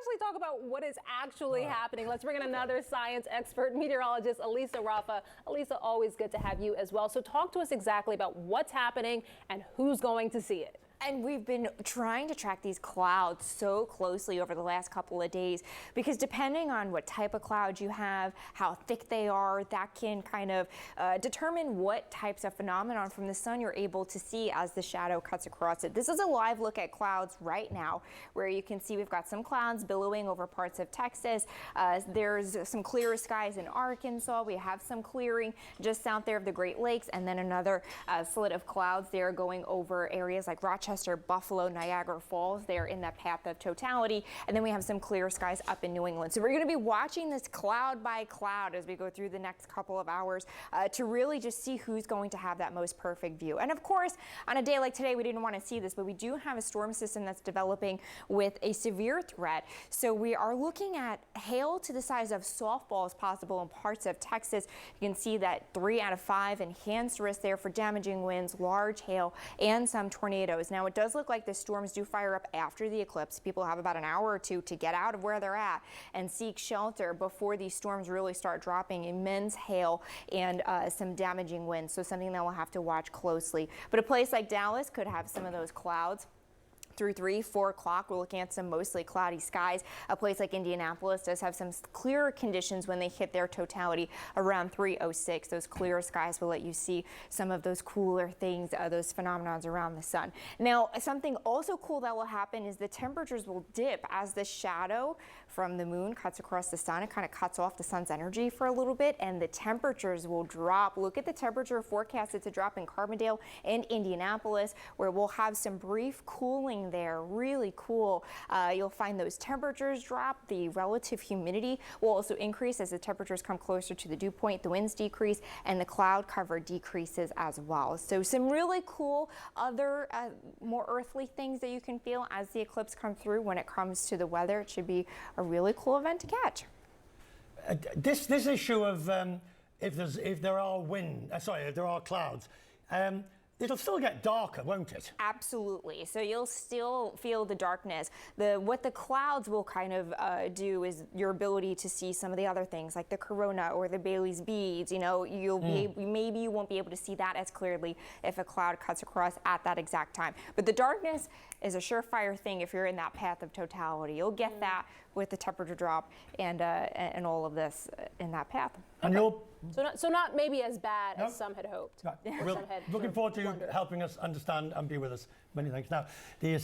actually talk about what is actually happening. Let's bring in another science expert, meteorologist Elisa Raffa. Elisa, always good to have you as well. So talk to us exactly about what's happening and who's going to see it. And we've been trying to track these clouds so closely over the last couple of days because depending on what type of cloud you have, how thick they are, that can kind of determine what types of phenomenon from the sun you're able to see as the shadow cuts across it. This is a live look at clouds right now where you can see we've got some clouds billowing over parts of Texas. There's some clearer skies in Arkansas. We have some clearing just south there of the Great Lakes, and then another slit of clouds there going over areas like Rochester, Buffalo, Niagara Falls. They're in that path of totality. And then we have some clear skies up in New England. So we're going to be watching this cloud by cloud as we go through the next couple of hours to really just see who's going to have that most perfect view. And of course, on a day like today, we didn't want to see this, but we do have a storm system that's developing with a severe threat. So we are looking at hail to the size of softballs possible in parts of Texas. You can see that 3 out of 5 enhanced risk there for damaging winds, large hail, and some tornadoes. Now, it does look like the storms do fire up after the eclipse. People have about an hour or two to get out of where they're at and seek shelter before these storms really start dropping immense hail and some damaging winds. So something that we'll have to watch closely. But a place like Dallas could have some of those clouds. Through 3, 4 o'clock, we're looking at some mostly cloudy skies. A place like Indianapolis does have some clearer conditions when they hit their totality around 3:06. Those clearer skies will let you see some of those cooler things, those phenomenons around the sun. Now, something also cool that will happen is the temperatures will dip as the shadow from the moon cuts across the sun. It kind of cuts off the sun's energy for a little bit, and the temperatures will drop. Look at the temperature forecasted to drop in Carbondale and Indianapolis, where we'll have some brief cooling there. Really cool. You'll find those temperatures drop. The relative humidity will also increase as the temperatures come closer to the dew point. The winds decrease and the cloud cover decreases as well. So some really cool other more earthly things that you can feel as the eclipse comes through. When it comes to the weather, it should be a really cool event to catch. This issue of if there are clouds, it'll still get darker, won't it? Absolutely. So you'll still feel the darkness. What the clouds will kind of do is your ability to see some of the other things like the corona or the Bailey's beads. You know, maybe you won't be able to see that as clearly if a cloud cuts across at that exact time. But the darkness is a surefire thing if you're in that path of totality. You'll get that with the temperature drop and all of this in that path. And you'll So not maybe as bad as some had hoped. Right. Looking forward to you helping us understand and be with us. Many thanks. Now, the